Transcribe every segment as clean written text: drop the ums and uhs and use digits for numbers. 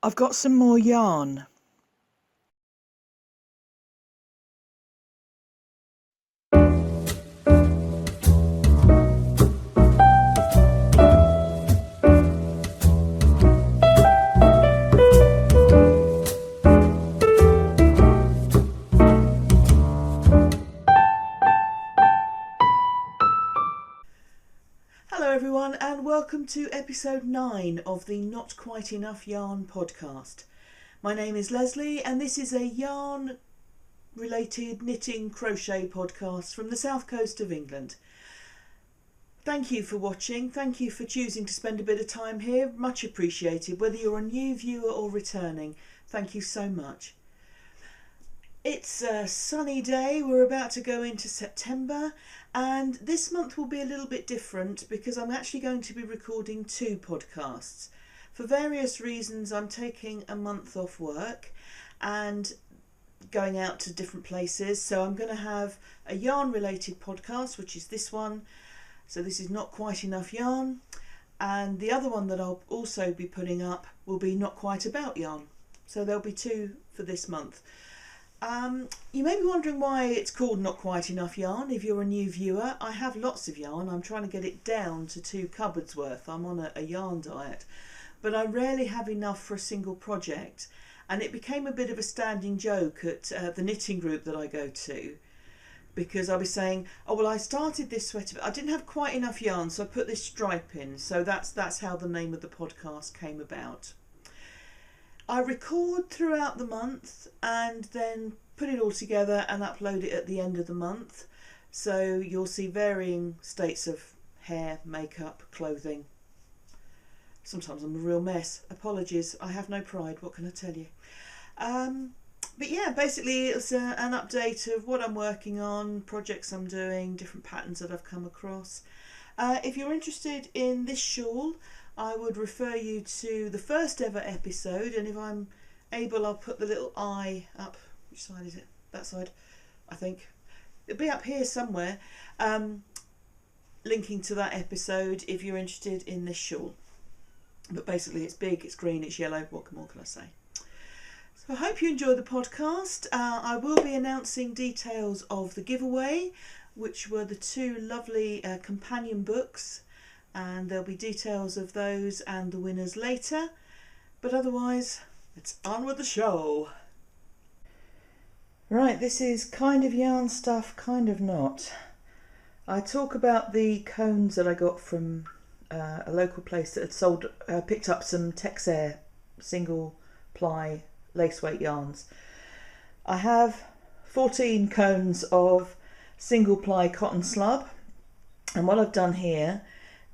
I've got some more yarn. Hello everyone and welcome to episode 9 of the Not Quite Enough Yarn podcast. My name is Leslie and this is a yarn related knitting crochet podcast from the south coast of England. Thank you for watching, thank you for choosing to spend a bit of time here, much appreciated. Whether you're a new viewer or returning, thank you so much. It's a sunny day, we're about to go into September, and this month will be a little bit different because I'm actually going to be recording 2 podcasts. For various reasons I'm taking a month off work and going out to different places, so I'm going to have a yarn related podcast, which is this one. So this is Not Quite Enough Yarn, and the other one that I'll also be putting up will be Not Quite About Yarn. So there'll be 2 for this month. You may be wondering why it's called Not Quite Enough Yarn if you're a new viewer. I have lots of yarn. I'm trying to get it down to 2 cupboards worth. I'm on a yarn diet. But I rarely have enough for a single project. And it became a bit of a standing joke at the knitting group that I go to. Because I was saying, oh well, I started this sweater, but I didn't have quite enough yarn, so I put this stripe in. So that's how the name of the podcast came about. I record throughout the month and then put it all together and upload it at the end of the month. So you'll see varying states of hair, makeup, clothing. Sometimes I'm a real mess. Apologies, I have no pride, what can I tell you? But yeah, basically it's an update of what I'm working on, projects I'm doing, different patterns that I've come across. If you're interested in this shawl, I would refer you to the first ever episode, and if I'm able I'll put the little eye up. Which side is it? That side, I think. It'll be up here somewhere, linking to that episode if you're interested in this shawl. But basically it's big, it's green, it's yellow, what more can I say? So I hope you enjoy the podcast. I will be announcing details of the giveaway, which were the 2 lovely companion books, and there'll be details of those and the winners later. But otherwise, it's on with the show. Right, this is kind of yarn stuff, kind of not. I talk about the cones that I got from a local place that had sold, picked up some Texair single ply lace weight yarns. I have 14 cones of single ply cotton slub, and what I've done here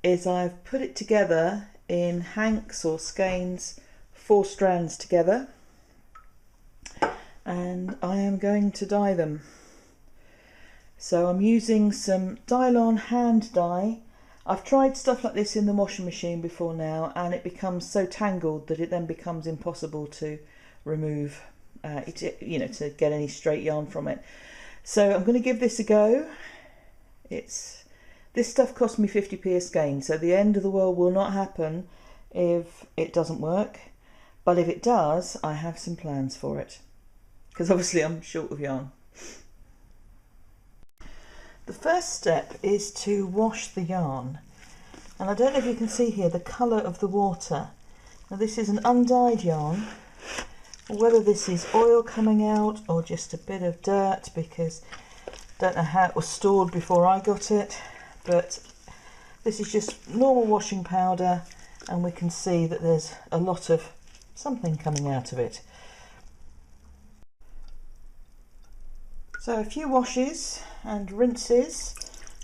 is I've put it together in hanks or skeins, 4 strands together, and I am going to dye them. So I'm using some Nylon hand dye. I've tried stuff like this in the washing machine before now, and it becomes so tangled that it then becomes impossible to remove, to get any straight yarn from it. So I'm going to give this a go. This stuff cost me 50p a skein, so the end of the world will not happen if it doesn't work. But if it does, I have some plans for it, because obviously I'm short of yarn. The first step is to wash the yarn, and I don't know if you can see here the colour of the water. Now this is an undyed yarn, whether this is oil coming out or just a bit of dirt, because I don't know how it was stored before I got it, but this is just normal washing powder, and we can see that there's a lot of something coming out of it. So a few washes and rinses,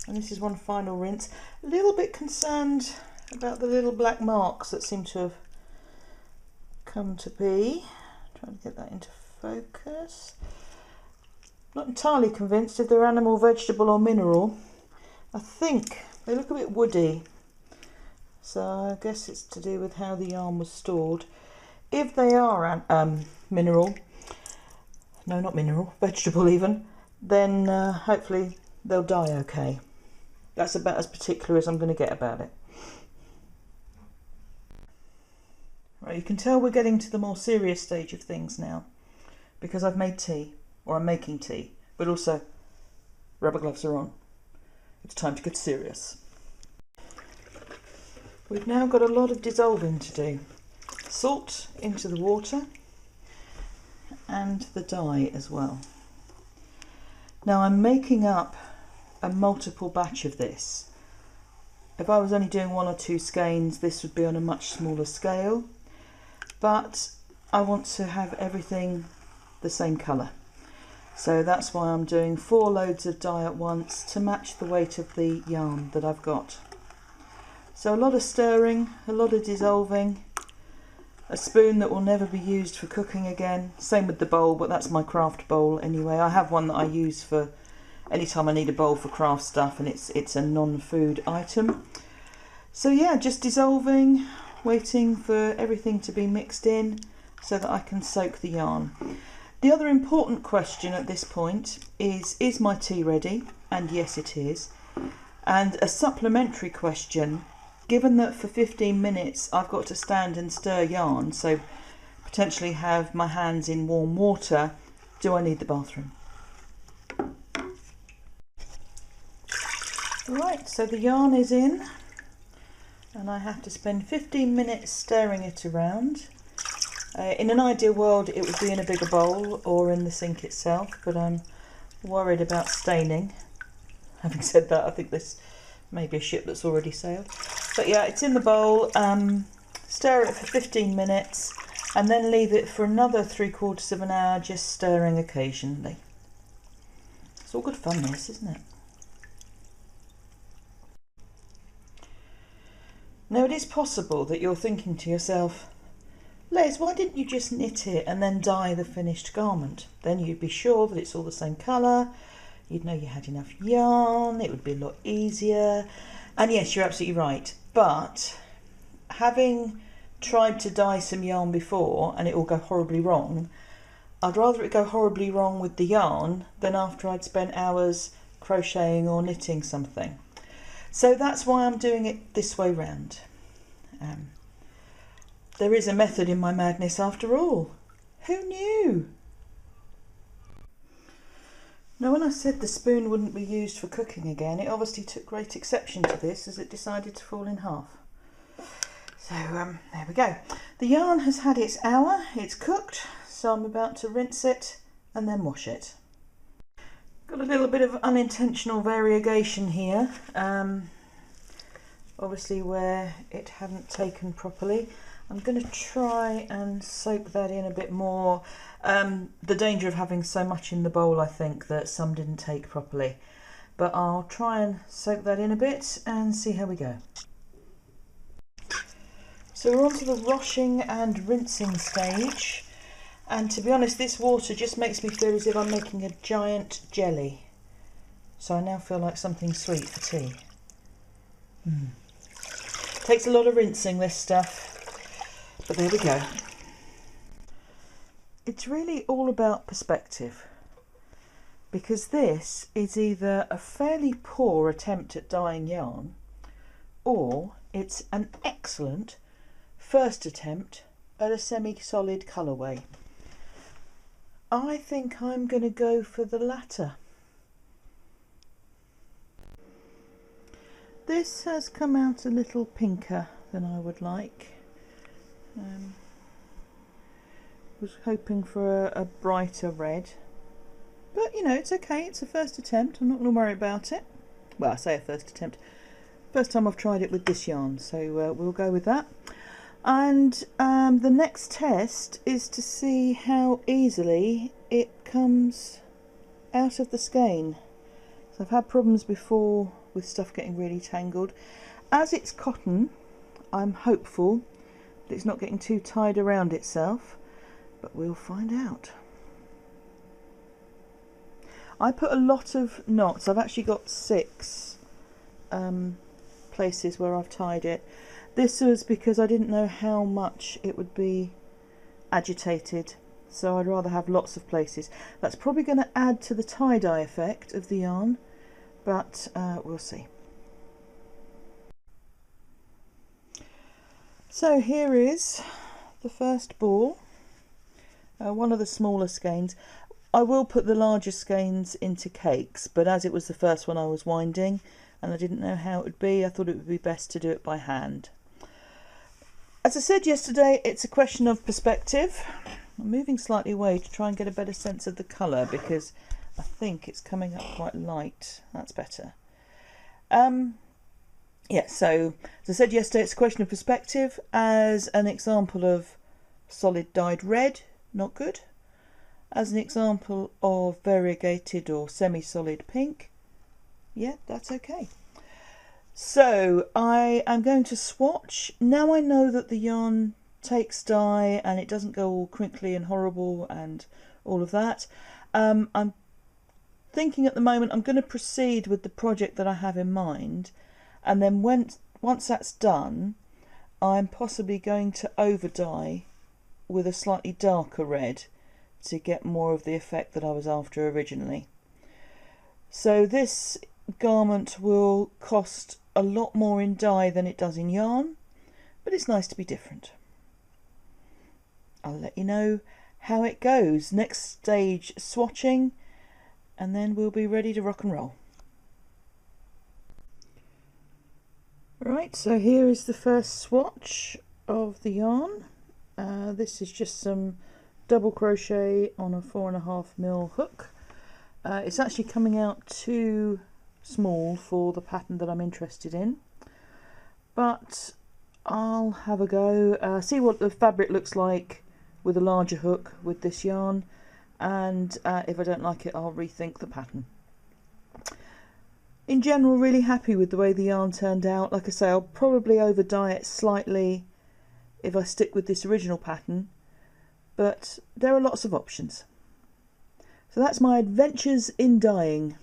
and this is one final rinse. A little bit concerned about the little black marks that seem to have come to be. Trying to get that into focus. Not entirely convinced if they're animal, vegetable or mineral. I think they look a bit woody, so I guess it's to do with how the yarn was stored. If they are mineral, no, not mineral, vegetable even, then hopefully they'll dye okay. That's about as particular as I'm going to get about it. Right, Right, you can tell we're getting to the more serious stage of things now, because I've made tea, or I'm making tea, but also rubber gloves are on. It's time to get serious. We've now got a lot of dissolving to do. Salt into the water and the dye as well. Now I'm making up a multiple batch of this. If I was only doing 1 or 2 skeins, this would be on a much smaller scale, but I want to have everything the same colour. So that's why I'm doing 4 loads of dye at once to match the weight of the yarn that I've got. So a lot of stirring, a lot of dissolving, a spoon that will never be used for cooking again. Same with the bowl, but that's my craft bowl anyway. I have one that I use for anytime I need a bowl for craft stuff, and it's a non-food item. So yeah, just dissolving, waiting for everything to be mixed in so that I can soak the yarn. The other important question at this point is my tea ready? And yes, it is. And a supplementary question, given that for 15 minutes I've got to stand and stir yarn, so potentially have my hands in warm water, do I need the bathroom? Right, so the yarn is in, and I have to spend 15 minutes stirring it around. In an ideal world it would be in a bigger bowl or in the sink itself, but I'm worried about staining. Having said that, I think this may be a ship that's already sailed. But yeah, it's in the bowl. Stir it for 15 minutes and then leave it for another 3/4 of an hour, just stirring occasionally. It's all good fun, this, isn't it? Now it is possible that you're thinking to yourself, Les, why didn't you just knit it and then dye the finished garment? Then you'd be sure that it's all the same colour, you'd know you had enough yarn, it would be a lot easier. And yes, you're absolutely right, but having tried to dye some yarn before and it all go horribly wrong, I'd rather it go horribly wrong with the yarn than after I'd spent hours crocheting or knitting something. So that's why I'm doing it this way round. There is a method in my madness after all. Who knew? Now when I said the spoon wouldn't be used for cooking again, it obviously took great exception to this as it decided to fall in half. So there we go. The yarn has had its hour, it's cooked, so I'm about to rinse it and then wash it. Got a little bit of unintentional variegation here, obviously where it hadn't taken properly. I'm going to try and soak that in a bit more. The danger of having so much in the bowl, I think, that some didn't take properly. But I'll try and soak that in a bit and see how we go. So we're on to the washing and rinsing stage. And to be honest, this water just makes me feel as if I'm making a giant jelly. So I now feel like something sweet for tea. Takes a lot of rinsing, this stuff. But there we go. It's really all about perspective, because this is either a fairly poor attempt at dyeing yarn, or it's an excellent first attempt at a semi-solid colourway. I think I'm going to go for the latter. This has come out a little pinker than I would like. Was hoping for a brighter red, but you know, it's okay, it's a first attempt, I'm not going to worry about it. Well, I say a first attempt, first time I've tried it with this yarn, so we'll go with that. And the next test is to see how easily it comes out of the skein. So I've had problems before with stuff getting really tangled. As it's cotton, I'm hopeful that it's not getting too tied around itself, but we'll find out. I put a lot of knots. I've actually got 6 places where I've tied it. This was because I didn't know how much it would be agitated, so I'd rather have lots of places. That's probably going to add to the tie-dye effect of the yarn, but we'll see. So here is the first ball, one of the smaller skeins. I will put the larger skeins into cakes, but as it was the first one I was winding and I didn't know how it would be, I thought it would be best to do it by hand. As I said yesterday, it's a question of perspective. I'm moving slightly away to try and get a better sense of the colour because I think it's coming up quite light. That's better. Yeah, so as I said yesterday, it's a question of perspective. As an example of solid dyed red, not good. As an example of variegated or semi-solid pink, yeah, that's okay. So I am going to swatch. Now I know that the yarn takes dye and it doesn't go all crinkly and horrible and all of that. I'm thinking at the moment I'm going to proceed with the project that I have in mind, and then once that's done, I'm possibly going to over dye with a slightly darker red to get more of the effect that I was after originally. So this garment will cost a lot more in dye than it does in yarn, but it's nice to be different. I'll let you know how it goes. Next stage, swatching, and then we'll be ready to rock and roll. Right, so here is the first swatch of the yarn. This is just some double crochet on a 4.5mm hook. It's actually coming out too small for the pattern that I'm interested in, but I'll have a go, see what the fabric looks like with a larger hook with this yarn, and if I don't like it, I'll rethink the pattern. In general, really happy with the way the yarn turned out. Like I say, I'll probably over dye it slightly if I stick with this original pattern, but there are lots of options. So that's my adventures in dyeing.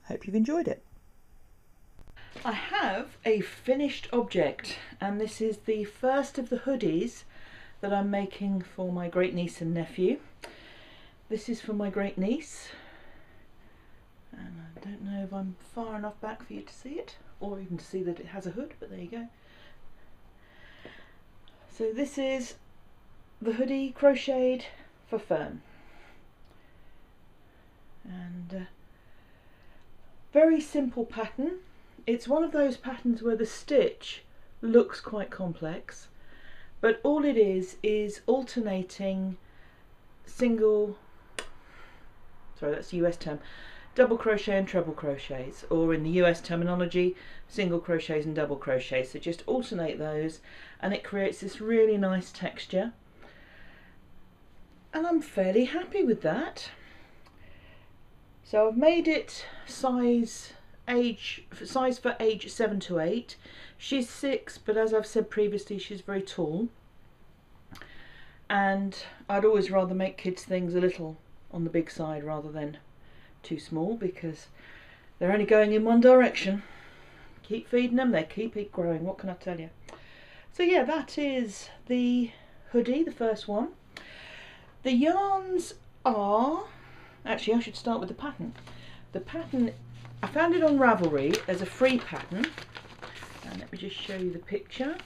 Hope you've enjoyed it. I have a finished object, and this is the first of the hoodies that I'm making for my great niece and nephew. This is for my great niece, and I don't know if I'm far enough back for you to see it, or even to see that it has a hood, but there you go. So this is the hoodie crocheted for Fern, and very simple pattern. It's one of those patterns where the stitch looks quite complex, but all it is alternating single, sorry, that's the US term, double crochet and treble crochets, or in the US terminology, single crochets and double crochets. So just alternate those and it creates this really nice texture, and I'm fairly happy with that. So I've made it size for age 7 to 8. She's 6, but as I've said previously, she's very tall, and I'd always rather make kids things a little on the big side rather than too small, because they're only going in one direction. Keep feeding them, they keep growing, what can I tell you. So yeah, that is the hoodie, the first one. The yarns are, actually I should start with the pattern. The pattern, I found it on Ravelry as a free pattern, and let me just show you the picture.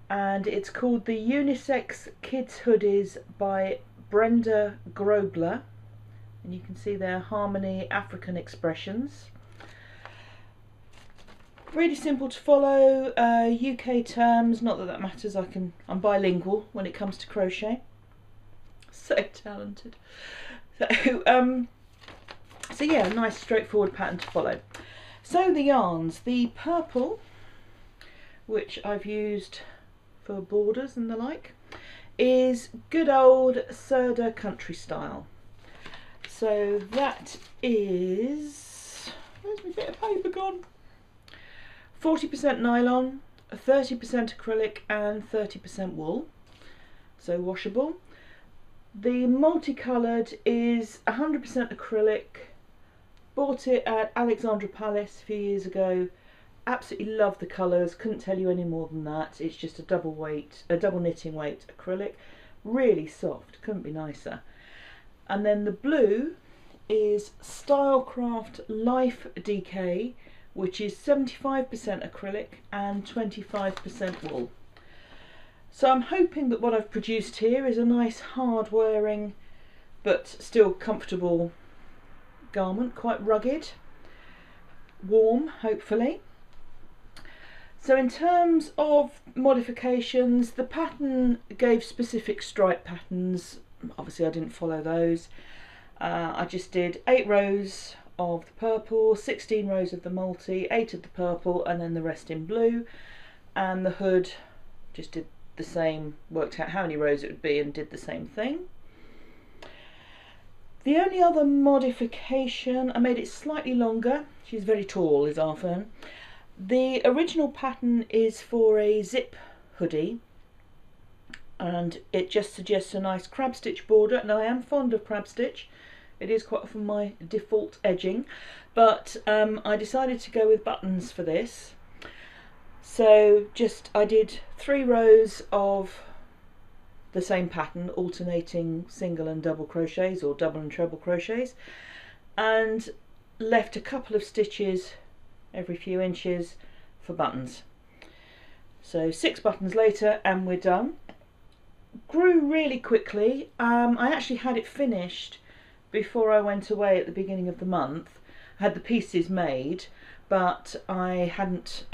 And it's called the Unisex Kids Hoodies by Brenda Gobler, and you can see their Harmony African expressions. Really simple to follow, UK terms, not that that matters, I'm bilingual when it comes to crochet. So talented. So yeah, nice straightforward pattern to follow. So the yarns, the purple, which I've used for borders and the like, is good old Sirdar country style. So that is, where's my bit of paper gone? 40% nylon, 30% acrylic and 30% wool, so washable. The multicoloured is 100% acrylic. Bought it at Alexandra Palace a few years ago. Absolutely love the colours, couldn't tell you any more than that. It's just a double knitting weight acrylic, really soft, couldn't be nicer. And then the blue is Stylecraft Life DK, which is 75% acrylic and 25% wool. So I'm hoping that what I've produced here is a nice hard wearing but still comfortable garment, quite rugged, warm hopefully. So in terms of modifications, the pattern gave specific stripe patterns. Obviously I didn't follow those. I just did 8 rows of the purple, 16 rows of the multi, 8 of the purple and then the rest in blue, and the hood just did the same, worked out how many rows it would be and did the same thing. The only other modification, I made it slightly longer. She's very tall, is our fern. The original pattern is for a zip hoodie and it just suggests a nice crab stitch border, and I am fond of crab stitch. It is quite often my default edging, but I decided to go with buttons for this. So I did 3 rows of the same pattern, alternating single and double crochets or double and treble crochets, and left a couple of stitches every few inches for buttons. So 6 buttons later and we're done. Grew really quickly. I actually had it finished before I went away at the beginning of the month. I had the pieces made, but I hadn't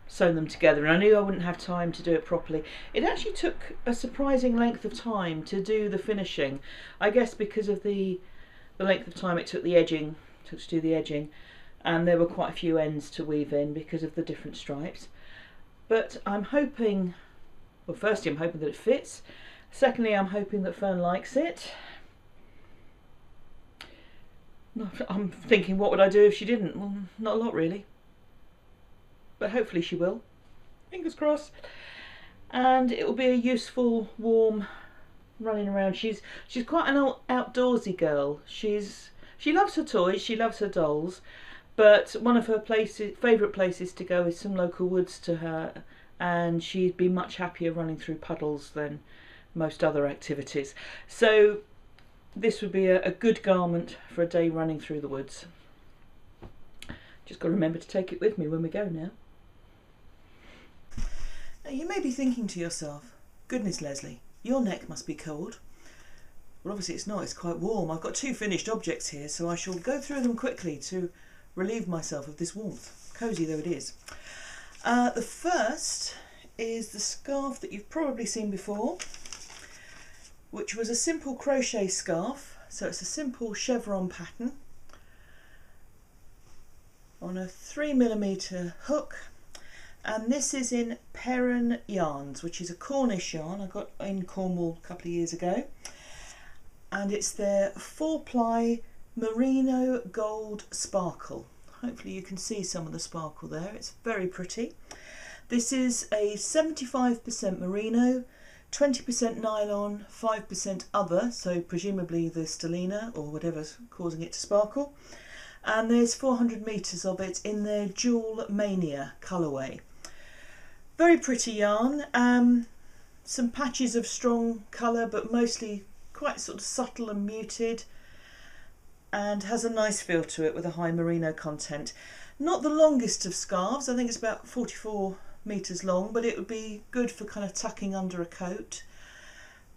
sewn them together, and I knew I wouldn't have time to do it properly. It actually took a surprising length of time to do the finishing, I guess because of the length of time it took to do the edging, and there were quite a few ends to weave in because of the different stripes. But I'm hoping, well, firstly I'm hoping that it fits, secondly I'm hoping that Fern likes it. I'm thinking, what would I do if she didn't? Well, not a lot really, but hopefully she will, fingers crossed. And it will be a useful, warm running around. She's quite an outdoorsy girl. She loves her toys, she loves her dolls, but one of her favourite places to go is some local woods to her, and she'd be much happier running through puddles than most other activities. So this would be a good garment for a day running through the woods. Just got to remember to take it with me when we go now. Now you may be thinking to yourself, goodness Leslie, your neck must be cold. Well, obviously it's not, it's quite warm. I've got 2 finished objects here, so I shall go through them quickly to relieve myself of this warmth, cosy though it is. The first is the scarf that you've probably seen before, which was a simple crochet scarf. So it's a simple chevron pattern on a 3mm hook, and this is in Perran yarns, which is a Cornish yarn I got in Cornwall a couple of years ago, and it's their 4-ply Merino gold sparkle. Hopefully you can see some of the sparkle there, it's very pretty. This is a 75% merino, 20% nylon, 5% other, so presumably the Stellina or whatever's causing it to sparkle, and there's 400 meters of it in their Jewel Mania colourway. Very pretty yarn, some patches of strong colour but mostly quite sort of subtle and muted, and has a nice feel to it with a high merino content. Not the longest of scarves, I think it's about 44 meters long, but it would be good for kind of tucking under a coat.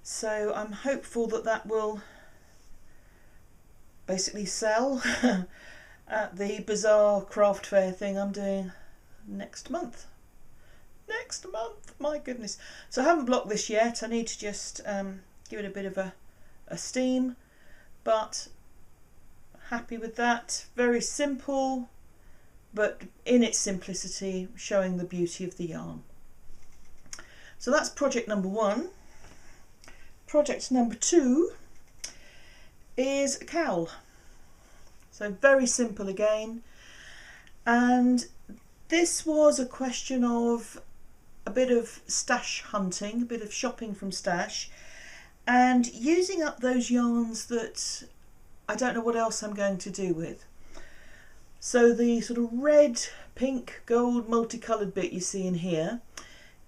So I'm hopeful that that will basically sell at the bizarre craft fair thing I'm doing next month. Next month, my goodness. So I haven't blocked this yet, I need to just give it a bit of a steam, but happy with that. Very simple, but in its simplicity showing the beauty of the yarn. So that's project number 1. Project number 2 is a cowl. So very simple again, and this was a question of a bit of stash hunting, a bit of shopping from stash, and using up those yarns that I don't know what else I'm going to do with. So the sort of red, pink, gold, multicoloured bit you see in here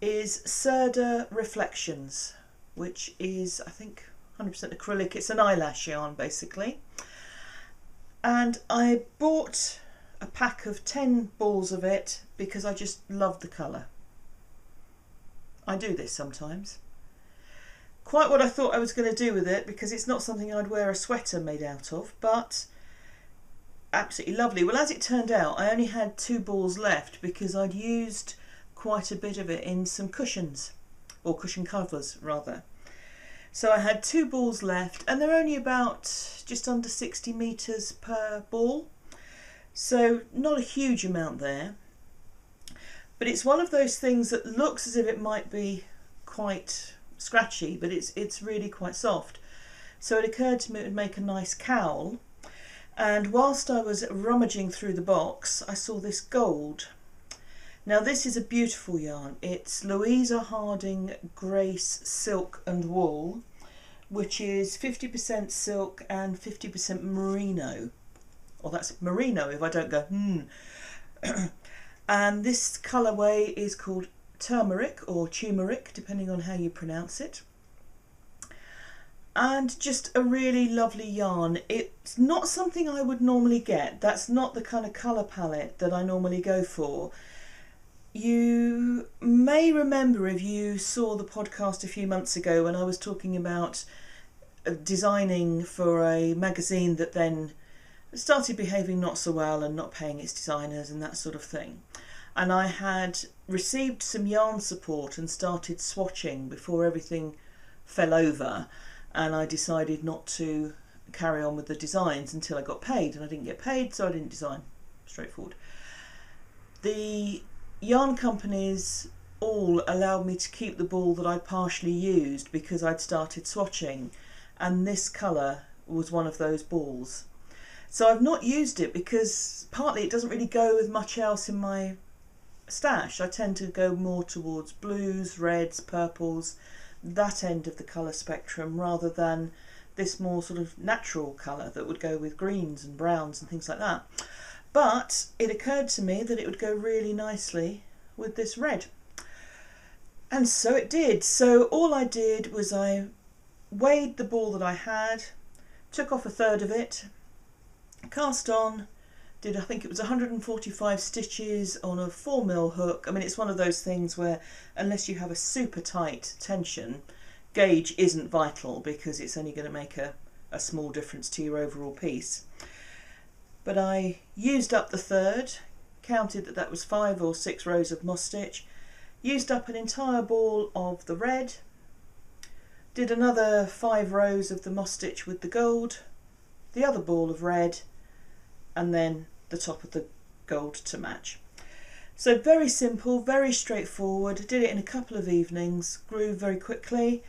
is Sirdar Reflections, which is I think 100% acrylic. It's an eyelash yarn basically. And I bought a pack of 10 balls of it because I just love the colour. I do this sometimes. Quite what I thought I was going to do with it, because it's not something I'd wear a sweater made out of, but absolutely lovely. Well, as it turned out, I only had 2 balls left because I'd used quite a bit of it in some cushions, or cushion covers rather. So I had 2 balls left, and they're only about just under 60 metres per ball, so not a huge amount there. But it's one of those things that looks as if it might be quite scratchy, but it's really quite soft. So it occurred to me it would make a nice cowl, and whilst I was rummaging through the box, I saw this gold. Now this is a beautiful yarn. It's Louisa Harding Grace Silk and Wool, which is 50% silk and 50% merino. Or that's merino if I don't go And this colourway is called turmeric or turmeric, depending on how you pronounce it. And just a really lovely yarn. It's not something I would normally get. That's not the kind of colour palette that I normally go for. You may remember, if you saw the podcast a few months ago, when I was talking about designing for a magazine that then started behaving not so well and not paying its designers and that sort of thing. And I had received some yarn support and started swatching before everything fell over, and I decided not to carry on with the designs until I got paid, and I didn't get paid, so I didn't design. Straightforward. The yarn companies all allowed me to keep the ball that I partially used because I'd started swatching, and this colour was one of those balls. So I've not used it because partly it doesn't really go with much else in my stash. I tend to go more towards blues, reds, purples, that end of the colour spectrum, rather than this more sort of natural colour that would go with greens and browns and things like that. But it occurred to me that it would go really nicely with this red. And so it did. So all I did was I weighed the ball that I had, took off 1/3 of it, cast on, did I think it was 145 stitches on a 4mm hook. I mean, it's one of those things where unless you have a super tight tension, gauge isn't vital because it's only going to make a small difference to your overall piece. But I used up the 1/3, counted that was 5 or 6 rows of moss stitch, used up an entire ball of the red, did another 5 rows of the moss stitch with the gold, the other ball of red, and then the top of the gold to match. So very simple, very straightforward. Did it in a couple of evenings, grew very quickly,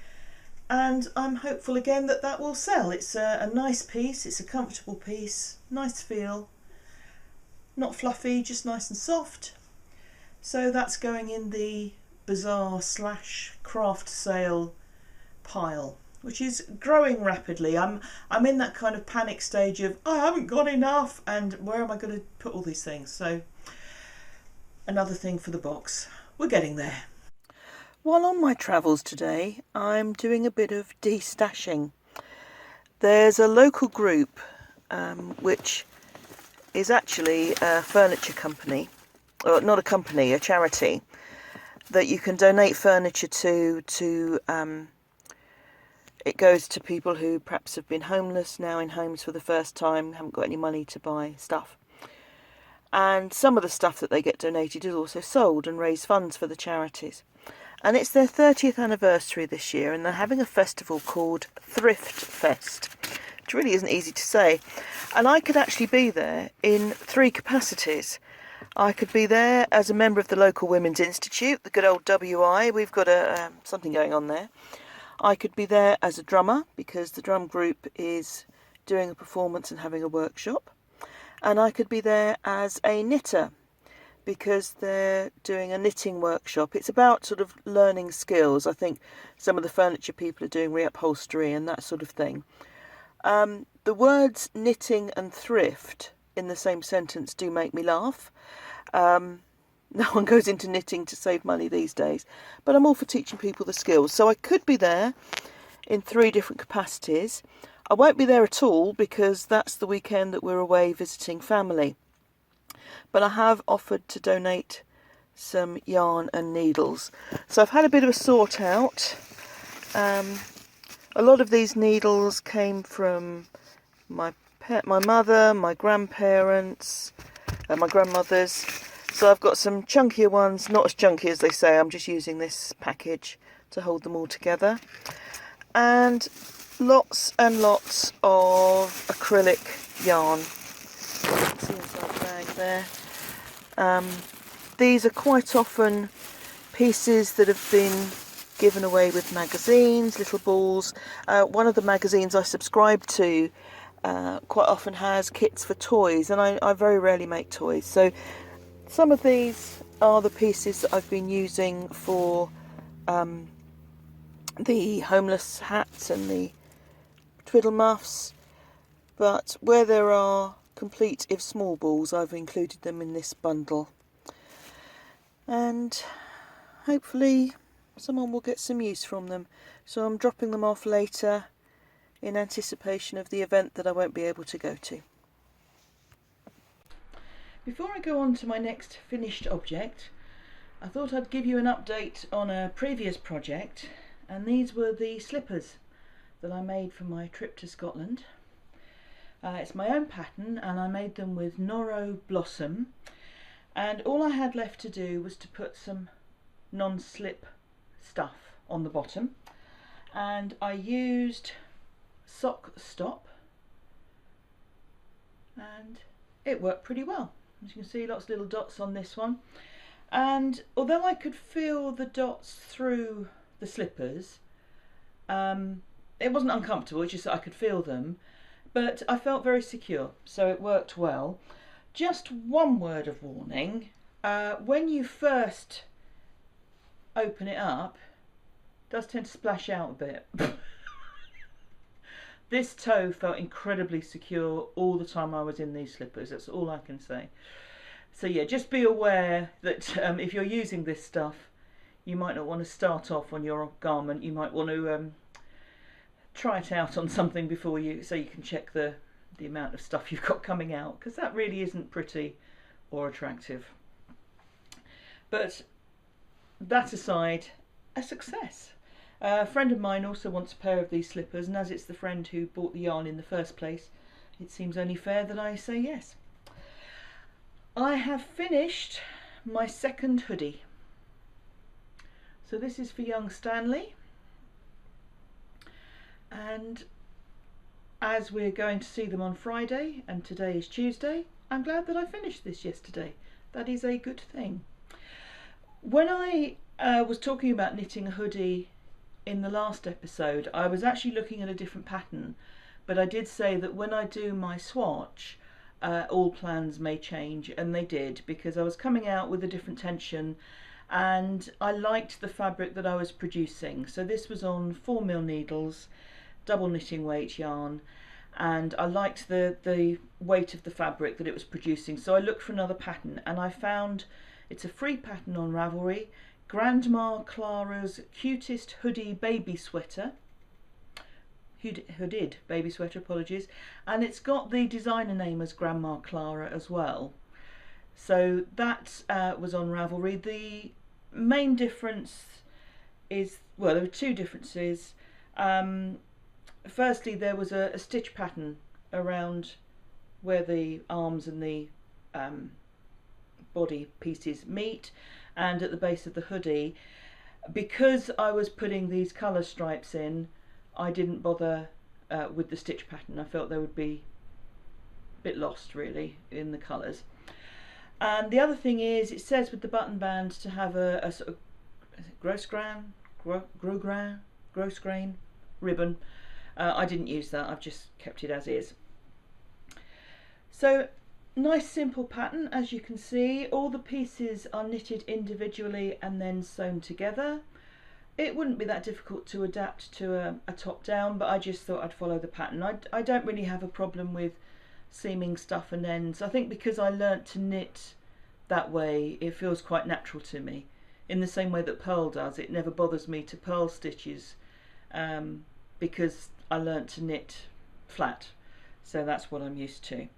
and I'm hopeful again that that will sell. It's a nice piece, it's a comfortable piece, nice feel, not fluffy, just nice and soft. So that's going in the bazaar / craft sale pile, which is growing rapidly. I'm in that kind of panic stage of I haven't got enough and where am I going to put all these things. So another thing for the box. We're getting there. While on my travels today, I'm doing a bit of destashing. There's a local group which is actually a furniture company, or not a company, a charity, that you can donate furniture to. It goes to people who perhaps have been homeless, now in homes for the first time, haven't got any money to buy stuff. And some of the stuff that they get donated is also sold and raise funds for the charities. And it's their 30th anniversary this year, and they're having a festival called Thrift Fest, which really isn't easy to say. And I could actually be there in 3 capacities. I could be there as a member of the local Women's Institute, the good old WI. We've got something going on there. I could be there as a drummer because the drum group is doing a performance and having a workshop. And I could be there as a knitter because they're doing a knitting workshop. It's about sort of learning skills. I think some of the furniture people are doing reupholstery and that sort of thing. The words knitting and thrift in the same sentence do make me laugh. No one goes into knitting to save money these days, but I'm all for teaching people the skills. So I could be there in 3 different capacities. I won't be there at all because that's the weekend that we're away visiting family. But I have offered to donate some yarn and needles. So I've had a bit of a sort out. A lot of these needles came from my mother, my grandparents, my grandmothers. So I've got some chunkier ones, not as chunky as they say. I'm just using this package to hold them all together. And lots and lots of acrylic yarn. See inside the bag there. These are quite often pieces that have been given away with magazines, little balls. One of the magazines I subscribe to quite often has kits for toys, and I very rarely make toys. So some of these are the pieces that I've been using for the homeless hats and the twiddle muffs, but where there are complete if small balls, I've included them in this bundle, and hopefully someone will get some use from them. So I'm dropping them off later in anticipation of the event that I won't be able to go to. Before I go on to my next finished object, I thought I'd give you an update on a previous project, and these were the slippers that I made for my trip to Scotland. It's my own pattern, and I made them with Noro Blossom, and all I had left to do was to put some non-slip stuff on the bottom, and I used Sock Stop, and it worked pretty well. As you can see, lots of little dots on this one, and although I could feel the dots through the slippers, it wasn't uncomfortable, it's just that I could feel them, but I felt very secure, so it worked well. Just one word of warning: when you first open it up, it does tend to splash out a bit. This toe felt incredibly secure all the time I was in these slippers, that's all I can say. So yeah, just be aware that if you're using this stuff, you might not want to start off on your garment. You might want to try it out on something before so you can check the amount of stuff you've got coming out, because that really isn't pretty or attractive. But that aside, a success. A friend of mine also wants a pair of these slippers, and as it's the friend who bought the yarn in the first place, it seems only fair that I say yes. I have finished my second hoodie. So this is for young Stanley, and as we're going to see them on Friday and today is Tuesday, I'm glad that I finished this yesterday. That is a good thing. When I was talking about knitting a hoodie in the last episode, I was actually looking at a different pattern, but I did say that when I do my swatch, all plans may change, and they did, because I was coming out with a different tension and I liked the fabric that I was producing. So this was on 4mm needles, double knitting weight yarn, and I liked the weight of the fabric that it was producing, so I looked for another pattern, and I found it's a free pattern on Ravelry, Grandma Clara's Cutest Hoodie Baby Sweater, hooded baby sweater, apologies, and it's got the designer name as Grandma Clara as well. So that was on Ravelry. The main difference is, well, there were two differences. Firstly, there was a stitch pattern around where the arms and the body pieces meet, and at the base of the hoodie. Because I was putting these colour stripes in, I didn't bother with the stitch pattern. I felt they would be a bit lost really in the colours. And the other thing is, it says with the button band to have a sort of gross grain ribbon. I didn't use that, I've just kept it as is. So nice simple pattern, as you can see. All the pieces are knitted individually and then sewn together. It wouldn't be that difficult to adapt to a top down, but I just thought I'd follow the pattern. I don't really have a problem with seaming stuff and ends. I think because I learnt to knit that way, it feels quite natural to me. In the same way that purl does, it never bothers me to purl stitches because I learnt to knit flat, so that's what I'm used to.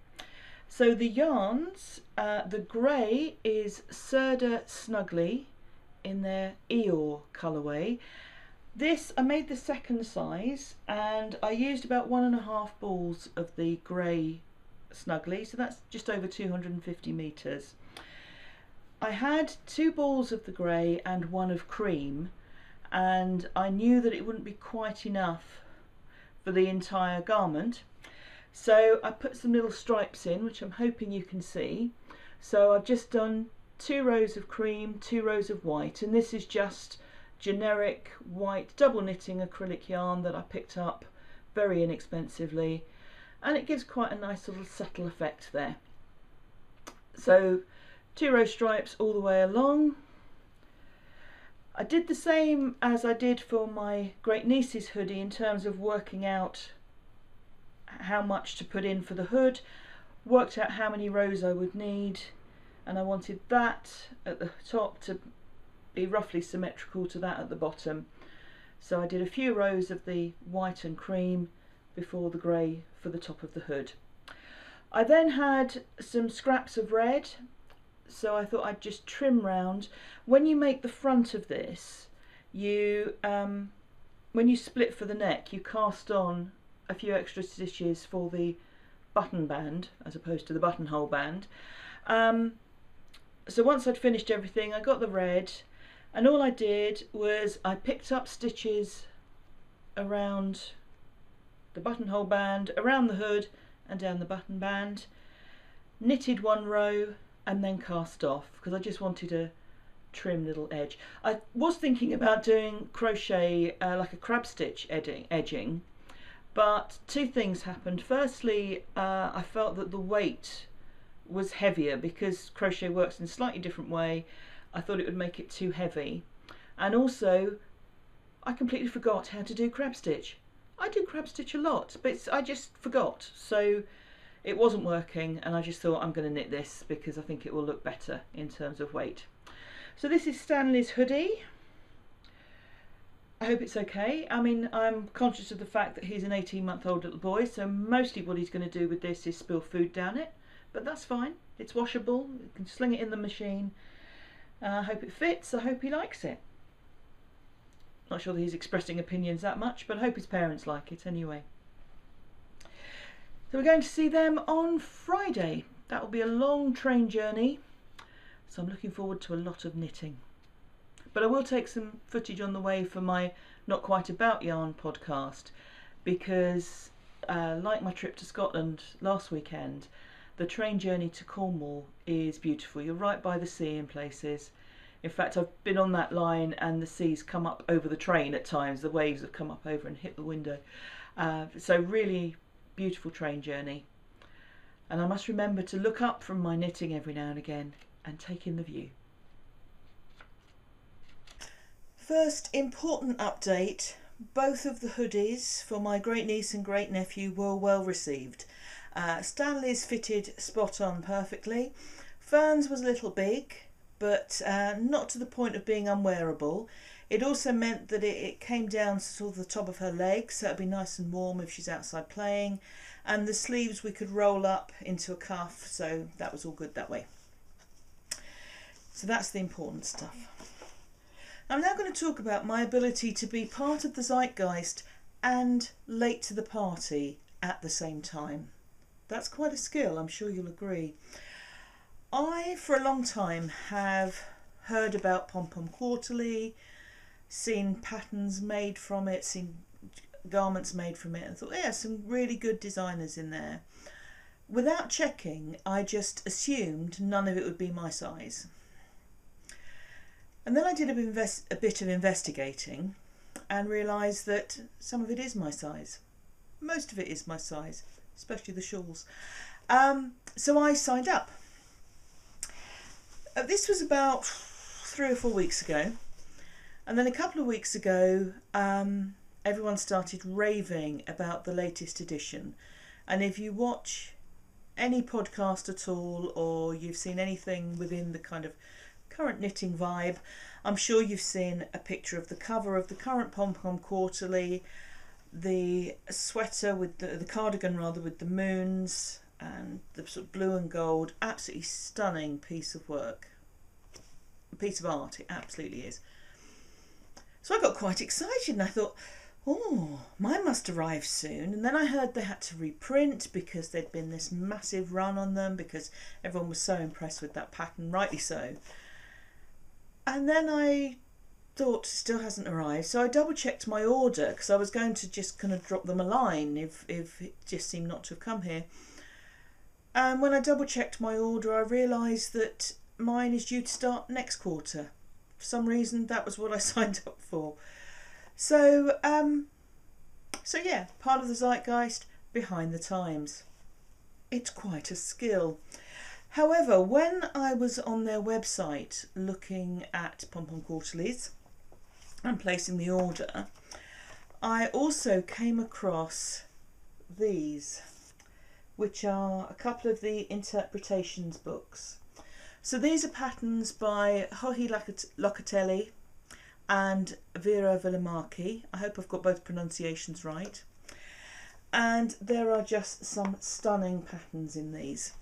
So the yarns, the grey is Sirdar Snuggly in their Eeyore colourway. This, I made the second size and I used about 1.5 balls of the grey Snuggly, so that's just over 250 metres. I had 2 balls of the grey and 1 of cream, and I knew that it wouldn't be quite enough for the entire garment, so I put some little stripes in, which I'm hoping you can see. So I've just done 2 rows of cream, 2 rows of white, and this is just generic white double knitting acrylic yarn that I picked up very inexpensively, and it gives quite a nice little subtle effect there. So 2 row stripes all the way along. I did the same as I did for my great niece's hoodie in terms of working out how much to put in for the hood, worked out how many rows I would need, and I wanted that at the top to be roughly symmetrical to that at the bottom. So I did a few rows of the white and cream before the grey for the top of the hood. I then had some scraps of red, so I thought I'd just trim round. When you make the front of this, you when you split for the neck, you cast on a few extra stitches for the button band as opposed to the buttonhole band. So once I'd finished everything, I got the red, and all I did was I picked up stitches around the buttonhole band, around the hood and down the button band, knitted 1 row and then cast off because I just wanted a trim little edge. I was thinking about doing crochet like a crab stitch edging, but 2 things happened. Firstly, I felt that the weight was heavier because crochet works in a slightly different way. I thought it would make it too heavy, and also I completely forgot how to do crab stitch. I do crab stitch a lot, but I just forgot, so it wasn't working, and I just thought I'm going to knit this because I think it will look better in terms of weight. So this is Stanley's hoodie. I hope it's okay. I mean, I'm conscious of the fact that he's an 18-month-old little boy, so mostly what he's going to do with this is spill food down it, but that's fine. It's washable. You can sling it in the machine. I hope it fits. I hope he likes it. Not sure that he's expressing opinions that much, but I hope his parents like it anyway. So we're going to see them on Friday. That will be a long train journey, so I'm looking forward to a lot of knitting. But I will take some footage on the way for my Not Quite About Yarn podcast, because like my trip to Scotland last weekend, the train journey to Cornwall is beautiful. You're right by the sea in places. In fact, I've been on that line and the sea's come up over the train at times. The waves have come up over and hit the window. So really beautiful train journey. And I must remember to look up from my knitting every now and again and take in the view. First important update, both of the hoodies for my great niece and great nephew were well received. Stanley's fitted spot on perfectly. Fern's was a little big, but not to the point of being unwearable. It also meant that it came down to sort of the top of her legs, so it'd be nice and warm if she's outside playing. And the sleeves we could roll up into a cuff, so that was all good that way. So that's the important stuff. I'm now going to talk about my ability to be part of the zeitgeist and late to the party at the same time. That's quite a skill, I'm sure you'll agree. I, for a long time, have heard about Pom Pom Quarterly, seen patterns made from it, seen garments made from it, and thought, yeah, some really good designers in there. Without checking, I just assumed none of it would be my size. And then I did a bit of investigating and realised that some of it is my size. Most of it is my size, especially the shawls. So I signed up. This was about 3 or 4 weeks ago, and then a couple of weeks ago everyone started raving about the latest edition. And if you watch any podcast at all, or you've seen anything within the kind of current knitting vibe, I'm sure you've seen a picture of the cover of the current Pom Pom Quarterly, the sweater with the cardigan rather, with the moons, and the sort of blue and gold, absolutely stunning piece of work, a piece of art, it absolutely is. So I got quite excited and I thought, oh, mine must arrive soon. And then I heard they had to reprint because there'd been this massive run on them because everyone was so impressed with that pattern, rightly so. And then I thought, still hasn't arrived, so I double checked my order because I was going to just kind of drop them a line if it just seemed not to have come here. And when I double checked my order, I realised that mine is due to start next quarter. For some reason, that was what I signed up for. So yeah, part of the zeitgeist, behind the times. It's quite a skill. However, when I was on their website looking at pom-pom quarterlies and placing the order, I also came across these, which are a couple of the interpretations books. So these are patterns by Hoodie Locatelli and Vera Villamarchi. I hope I've got both pronunciations right. And there are just some stunning patterns in these.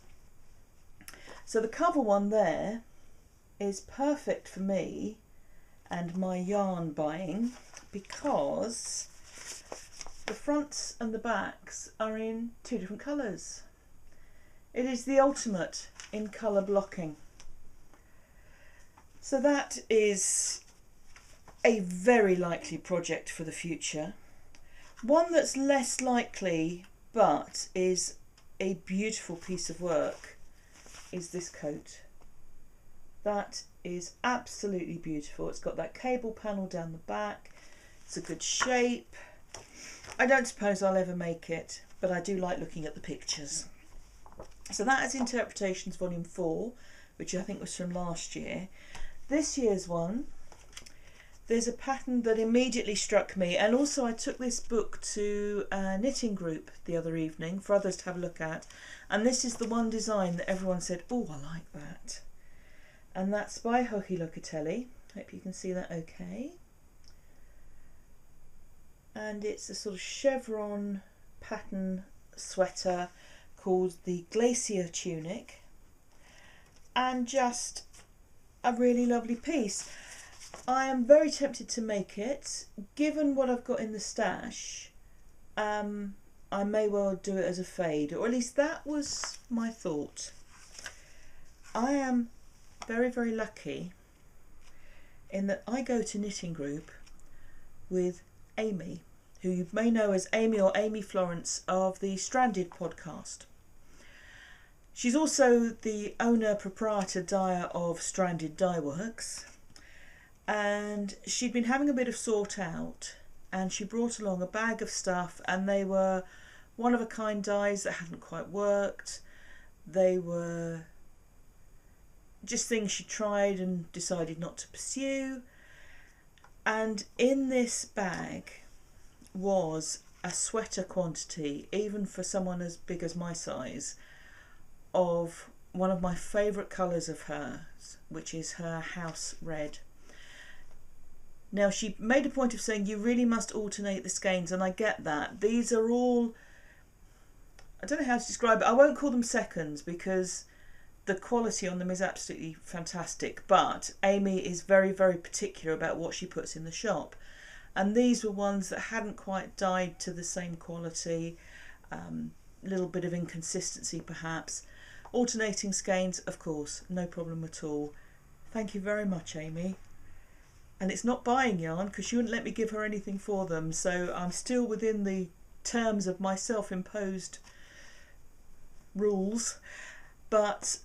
So the cover one there is perfect for me and my yarn buying because the fronts and the backs are in two different colours. It is the ultimate in colour blocking. So that is a very likely project for the future. One that's less likely but is a beautiful piece of work is this coat. That is absolutely beautiful. It's got that cable panel down the back. It's a good shape. I don't suppose I'll ever make it, but I do like looking at the pictures. So that is Interpretations Volume 4, which I think was from last year. This year's one, there's a pattern that immediately struck me, and also I took this book to a knitting group the other evening for others to have a look at, and this is the one design that everyone said, oh, I like that. And that's by Hoodie Locatelli. Hope you can see that okay. And it's a sort of chevron pattern sweater called the Glacier Tunic, and just a really lovely piece. I am very tempted to make it. Given what I've got in the stash, I may well do it as a fade, or at least that was my thought. I am very, very lucky in that I go to knitting group with Amy, who you may know as Amy or Amy Florence of the Stranded podcast. She's also the owner proprietor dyer of Stranded Dye Works, and she'd been having a bit of sort out, and she brought along a bag of stuff, and they were one of a kind dyes that hadn't quite worked. They were just things she tried and decided not to pursue. And in this bag was a sweater quantity, even for someone as big as my size, of one of my favourite colours of hers, which is her house red. Now, she made a point of saying you really must alternate the skeins, and I get that. These are all, I don't know how to describe it. I won't call them seconds because the quality on them is absolutely fantastic, but Amy is very, very particular about what she puts in the shop. And these were ones that hadn't quite dyed to the same quality, a little bit of inconsistency perhaps. Alternating skeins, of course, no problem at all. Thank you very much, Amy. And it's not buying yarn because she wouldn't let me give her anything for them, so I'm still within the terms of my self-imposed rules. But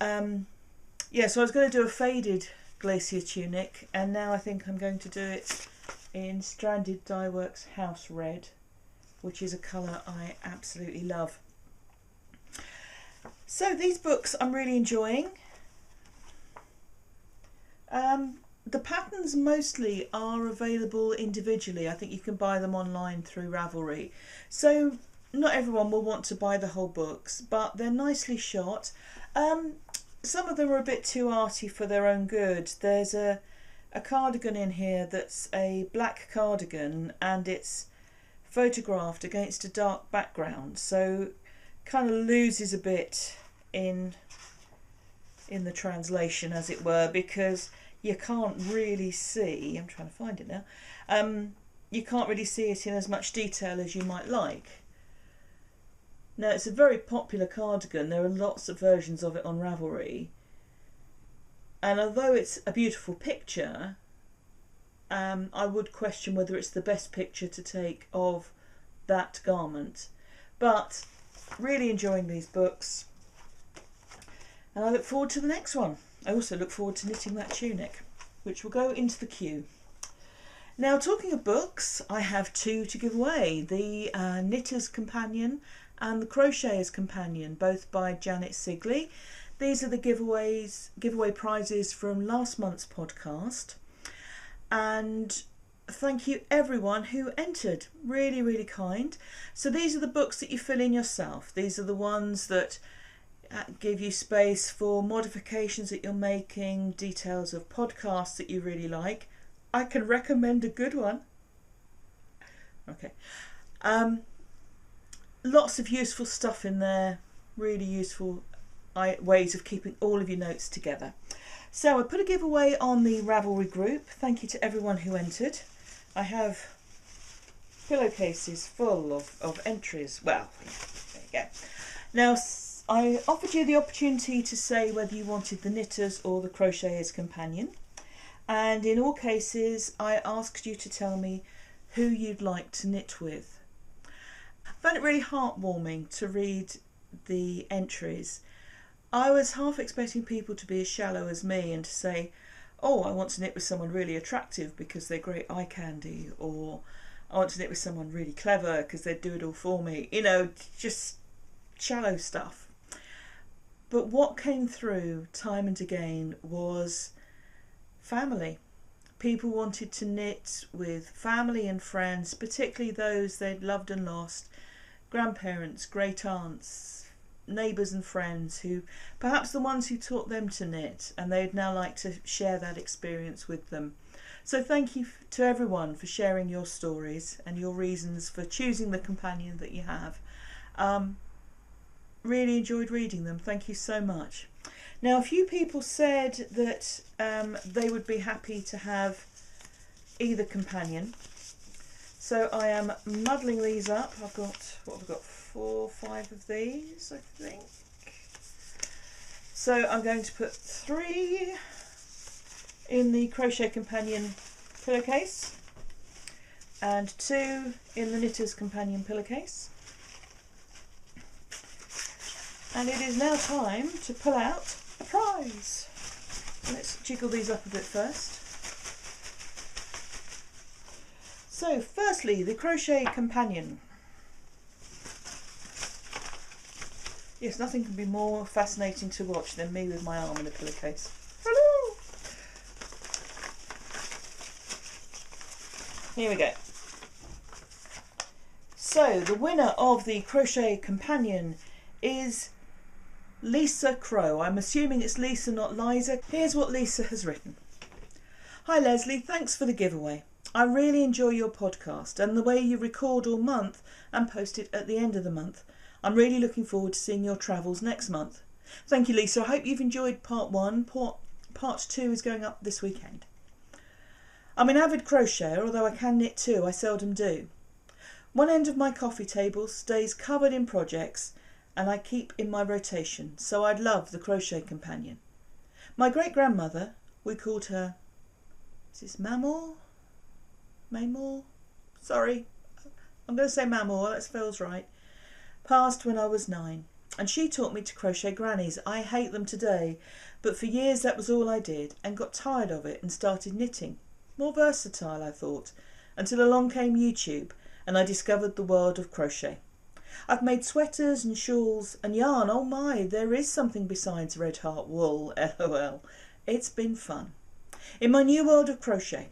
yeah, so I was going to do a faded Glacier Tunic, and now I think I'm going to do it in Stranded Dye Works House Red, which is a colour I absolutely love. So these books I'm really enjoying. The patterns mostly are available individually. I think you can buy them online through Ravelry. So not everyone will want to buy the whole books, but they're nicely shot. Some of them are a bit too arty for their own good. There's a cardigan in here that's a black cardigan, and it's photographed against a dark background. So kind of loses a bit in the translation, as it were, because you can't really see, I'm trying to find it now, you can't really see it in as much detail as you might like. Now, it's a very popular cardigan. There are lots of versions of it on Ravelry, and although it's a beautiful picture, I would question whether it's the best picture to take of that garment. But really enjoying these books, and I look forward to the next one. I also look forward to knitting that tunic, which will go into the queue. Now, talking of books, I have two to give away: the Knitter's Companion and the Crochet's Companion, both by Janet Sigley. These are the giveaway prizes from last month's podcast, and thank you everyone who entered. Really, really kind. So these are the books that you fill in yourself. These are the ones that give you space for modifications that you're making, details of podcasts that you really like. I can recommend a good one. Okay. Lots of useful stuff in there. Really useful ways of keeping all of your notes together. So I put a giveaway on the Ravelry group. Thank you to everyone who entered. I have pillowcases full of entries. Well, there you go. Now, I offered you the opportunity to say whether you wanted the Knitter's or the Crochet's Companion, and in all cases I asked you to tell me who you'd like to knit with. I found it really heartwarming to read the entries. I was half expecting people to be as shallow as me and to say, oh, I want to knit with someone really attractive because they're great eye candy, or I want to knit with someone really clever because they'd do it all for me. You know, just shallow stuff. But what came through time and again was family. People wanted to knit with family and friends, particularly those they'd loved and lost, grandparents, great aunts, neighbours and friends, who perhaps the ones who taught them to knit, and they'd now like to share that experience with them. So thank you to everyone for sharing your stories and your reasons for choosing the companion that you have. Really enjoyed reading them. Thank you so much. Now, a few people said that they would be happy to have either companion. So I am muddling these up. I've got, what have I got, 4 or 5 of these, I think. So I'm going to put 3 in the Crochet Companion pillowcase and 2 in the Knitter's Companion pillowcase. And it is now time to pull out a prize. Let's jiggle these up a bit first. So firstly, the Crochet Companion. Yes, nothing can be more fascinating to watch than me with my arm in a pillowcase. Hello! Here we go. So the winner of the Crochet Companion is Lisa Crow. I'm assuming it's Lisa, not Liza. Here's what Lisa has written. Hi Leslie, thanks for the giveaway. I really enjoy your podcast and the way you record all month and post it at the end of the month. I'm really looking forward to seeing your travels next month. Thank you, Lisa. I hope you've enjoyed part 1. Part 2 is going up this weekend. I'm an avid crocheter, although I can knit too. I seldom do. One end of my coffee table stays covered in projects and I keep in my rotation, so I'd love the Crochet Companion. My great-grandmother, we called her, is this Mamor? Mamor? Sorry, I'm going to say Mamor, that feels right. Passed when I was 9, and she taught me to crochet grannies. I hate them today, but for years that was all I did, and got tired of it and started knitting. More versatile, I thought, until along came YouTube, and I discovered the world of crochet. I've made sweaters and shawls and yarn. Oh my, there is something besides Red Heart wool, lol. It's been fun. In my new world of crochet.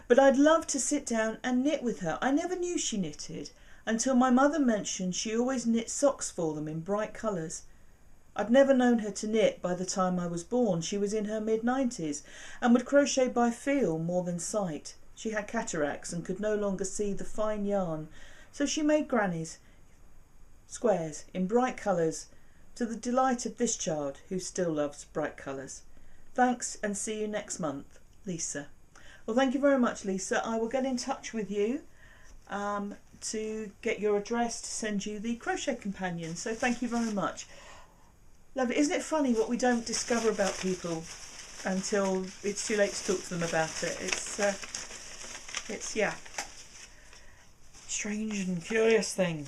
But I'd love to sit down and knit with her. I never knew she knitted until my mother mentioned she always knit socks for them in bright colours. I'd never known her to knit by the time I was born. She was in her mid-90s and would crochet by feel more than sight. She had cataracts and could no longer see the fine yarn, so she made grannies. squares in bright colours, to the delight of this child who still loves bright colours. Thanks, and see you next month, Lisa. Well, thank you very much, Lisa. I will get in touch with you to get your address to send you the crochet companion. So thank you very much. Lovely. Isn't it funny what we don't discover about people until it's too late to talk to them about it? It's yeah, strange and curious thing.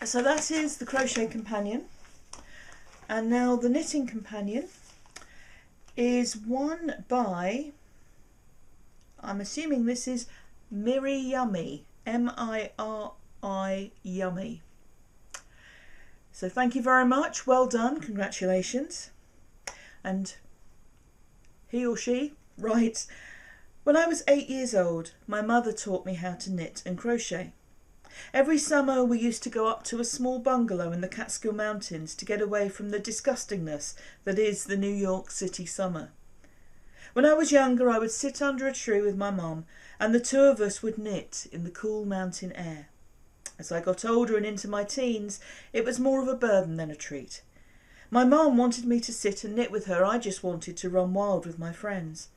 So that is the crochet companion. And now the knitting companion is one by, I'm assuming this is Miri Yummy, M-I-R-I Yummy. So thank you very much, well done, congratulations. And he or she writes, when I was 8 years old, my mother taught me how to knit and crochet. Every summer we used to go up to a small bungalow in the Catskill Mountains to get away from the disgustingness that is the New York City summer. When I was younger, I would sit under a tree with my mum, and the two of us would knit in the cool mountain air. As I got older and into my teens, it was more of a burden than a treat. My mum wanted me to sit and knit with her. I just wanted to run wild with my friends.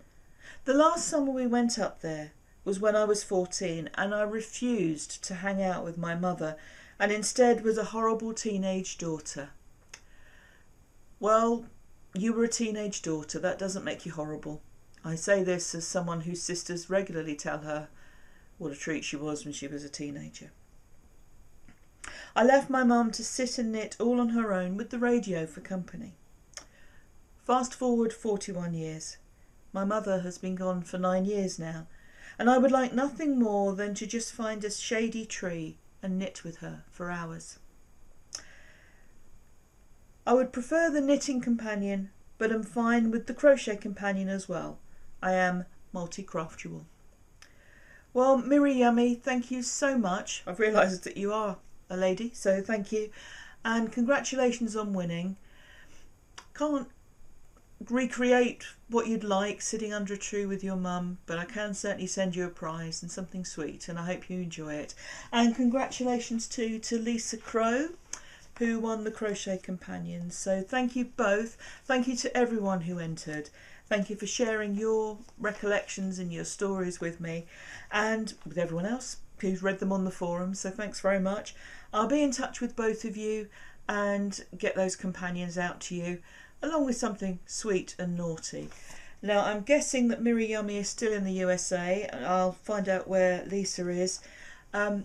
The last summer we went up there was when I was 14, and I refused to hang out with my mother and instead was a horrible teenage daughter. Well, you were a teenage daughter. That doesn't make you horrible. I say this as someone whose sisters regularly tell her what a treat she was when she was a teenager. I left my mum to sit and knit all on her own with the radio for company. Fast forward 41 years. My mother has been gone for 9 years now, and I would like nothing more than to just find a shady tree and knit with her for hours. I would prefer the knitting companion, but am fine with the crochet companion as well. I am multi-craftual. Well, Miri Yummy, thank you so much. I've realised that you are a lady, so thank you. And congratulations on winning. Can't recreate what you'd like sitting under a tree with your mum, but I can certainly send you a prize and something sweet, and I hope you enjoy it. And congratulations too to Lisa Crow, who won the crochet companion. So thank you both. Thank you to everyone who entered. Thank you for sharing your recollections and your stories with me and with everyone else who's read them on the forum. So thanks very much. I'll be in touch with both of you and get those companions out to you, along with something sweet and naughty. Now, I'm guessing that Miri Yummy is still in the USA. I'll find out where Lisa is.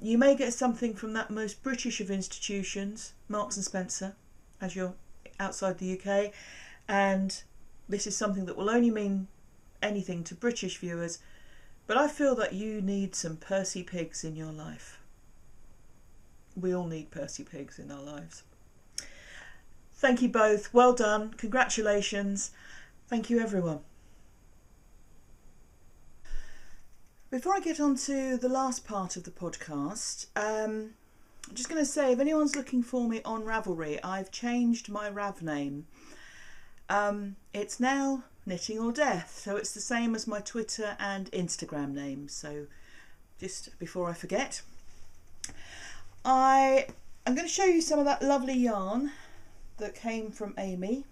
You may get something from that most British of institutions, Marks and Spencer, as you're outside the UK. And this is something that will only mean anything to British viewers, but I feel that you need some Percy Pigs in your life. We all need Percy Pigs in our lives. Thank you both. Well done. Congratulations. Thank you, everyone. Before I get on to the last part of the podcast, I'm just going to say, if anyone's looking for me on Ravelry, I've changed my Rav name. It's now Knitting or Death, so it's the same as my Twitter and Instagram name. So just before I forget, I'm going to show you some of that lovely yarn that came from Amy.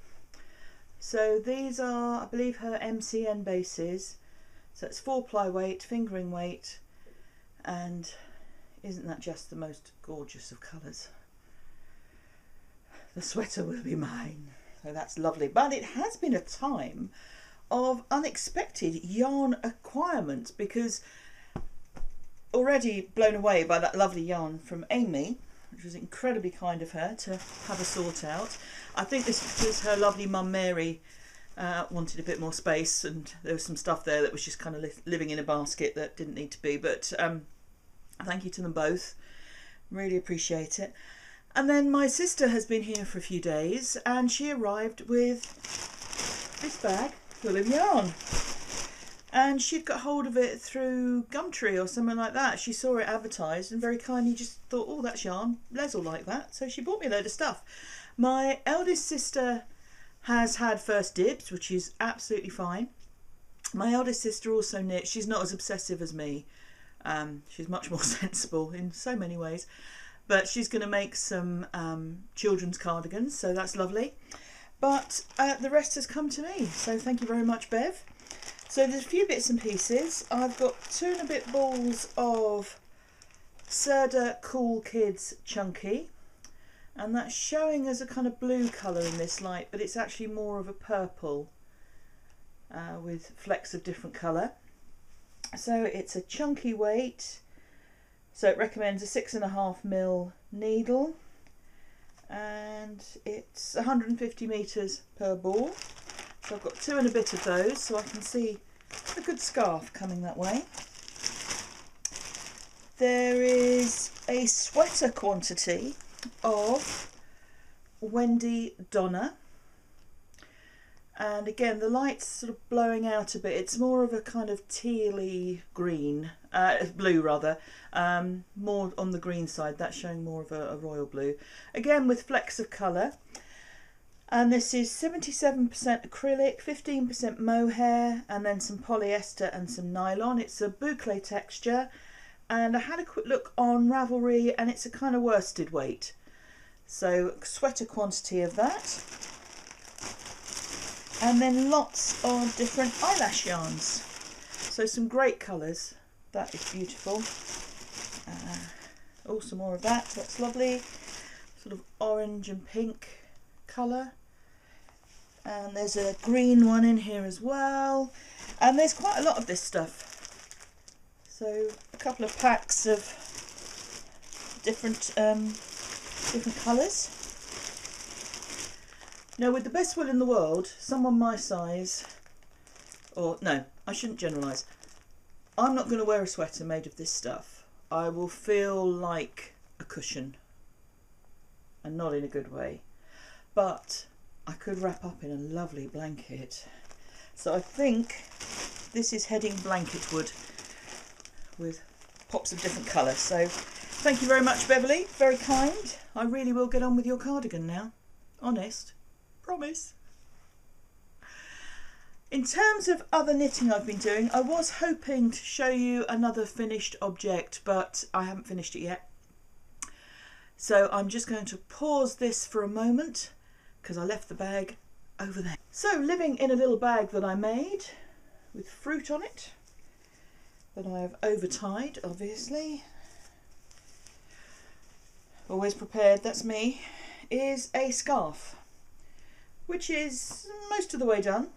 So these are, I believe, her MCN bases. So it's 4-ply weight, fingering weight, and isn't that just the most gorgeous of colours? The sweater will be mine. So that's lovely. But it has been a time of unexpected yarn acquirement, because already blown away by that lovely yarn from Amy, which was incredibly kind of her to have a sort out. I think this is because her lovely mum Mary wanted a bit more space, and there was some stuff there that was just kind of living in a basket that didn't need to be. But thank you to them both. Really appreciate it. And then my sister has been here for a few days, and she arrived with this bag full of yarn. And she'd got hold of it through Gumtree or something like that. She saw it advertised and very kindly just thought, oh, that's yarn. Les will like that. So she bought me a load of stuff. My eldest sister has had first dibs, which is absolutely fine. My eldest sister also knits. She's not as obsessive as me. She's much more sensible in so many ways. but she's going to make some children's cardigans, so that's lovely. But the rest has come to me, so thank you very much, Bev. So there's a few bits and pieces. I've got 2 and a bit balls of Sirdar Cool Kids Chunky, and that's showing as a kind of blue colour in this light, but it's actually more of a purple with flecks of different colour. So it's a chunky weight, so it recommends a 6.5mm needle, and it's 150 metres per ball. So I've got 2 and a bit of those, so I can see a good scarf coming that way. There is a sweater quantity of Wendy Donna, and again the light's sort of blowing out a bit. It's more of a kind of tealy green, blue rather, more on the green side. That's showing more of a royal blue, again with flecks of colour. And this is 77% acrylic, 15% mohair, and then some polyester and some nylon. It's a boucle texture, and I had a quick look on Ravelry and it's a kind of worsted weight. So sweater quantity of that. And then lots of different eyelash yarns. So some great colours. That is beautiful. Also more of that. That's lovely. Sort of orange and pink colour. And there's a green one in here as well. And there's quite a lot of this stuff. So a couple of packs of different colours. Now, with the best will in the world, someone my size, or no, I shouldn't generalise. I'm not going to wear a sweater made of this stuff. I will feel like a cushion, and not in a good way. But I could wrap up in a lovely blanket. So I think this is heading blanket wood with pops of different colour. So thank you very much, Beverly. Very kind. I really will get on with your cardigan now. Honest. Promise. In terms of other knitting I've been doing, I was hoping to show you another finished object, but I haven't finished it yet. So I'm just going to pause this for a moment because I left the bag over there. So living in a little bag that I made with fruit on it that I have over-tied, obviously. Always prepared, that's me, is a scarf, which is most of the way done.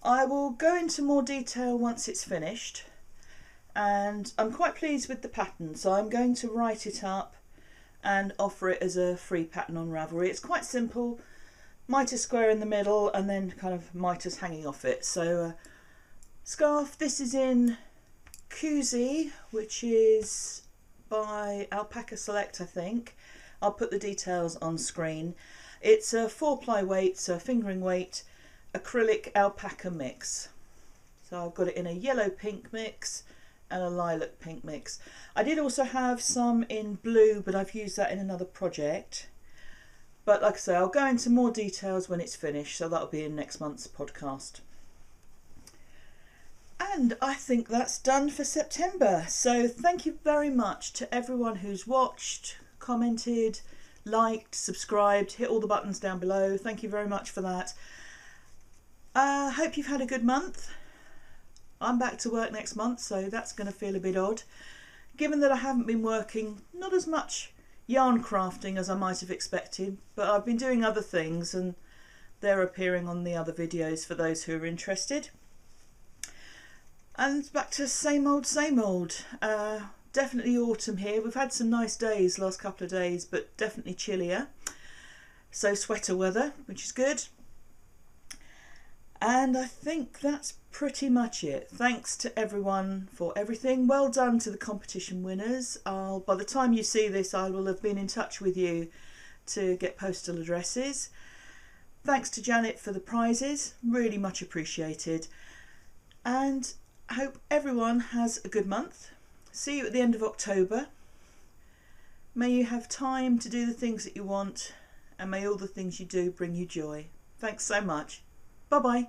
I will go into more detail once it's finished, and I'm quite pleased with the pattern, so I'm going to write it up and offer it as a free pattern on Ravelry. It's quite simple, mitre square in the middle and then kind of mitres hanging off it. So scarf, this is in Koozie, which is by Alpaca Select, I think. I'll put the details on screen. It's a 4-ply weight, so a fingering weight, acrylic alpaca mix. So I've got it in a yellow pink mix and a lilac pink mix. I did also have some in blue, but I've used that in another project. But like I say, I'll go into more details when it's finished, so that'll be in next month's podcast. And I think that's done for September. So thank you very much to everyone who's watched, commented, liked, subscribed, hit all the buttons down below. Thank you very much for that. Hope you've had a good month. I'm back to work next month, so that's going to feel a bit odd, given that I haven't been working not as much yarn crafting as I might have expected, but I've been doing other things and they're appearing on the other videos for those who are interested. And back to same old, same old. Definitely autumn here. We've had some nice days last couple of days, but definitely chillier. So sweater weather, which is good. And I think that's pretty much it. Thanks to everyone for everything. Well done to the competition winners. By the time you see this, I will have been in touch with you to get postal addresses. Thanks to Janet for the prizes. Really much appreciated. And I hope everyone has a good month. See you at the end of October. May you have time to do the things that you want, and may all the things you do bring you joy. Thanks so much. Bye-bye.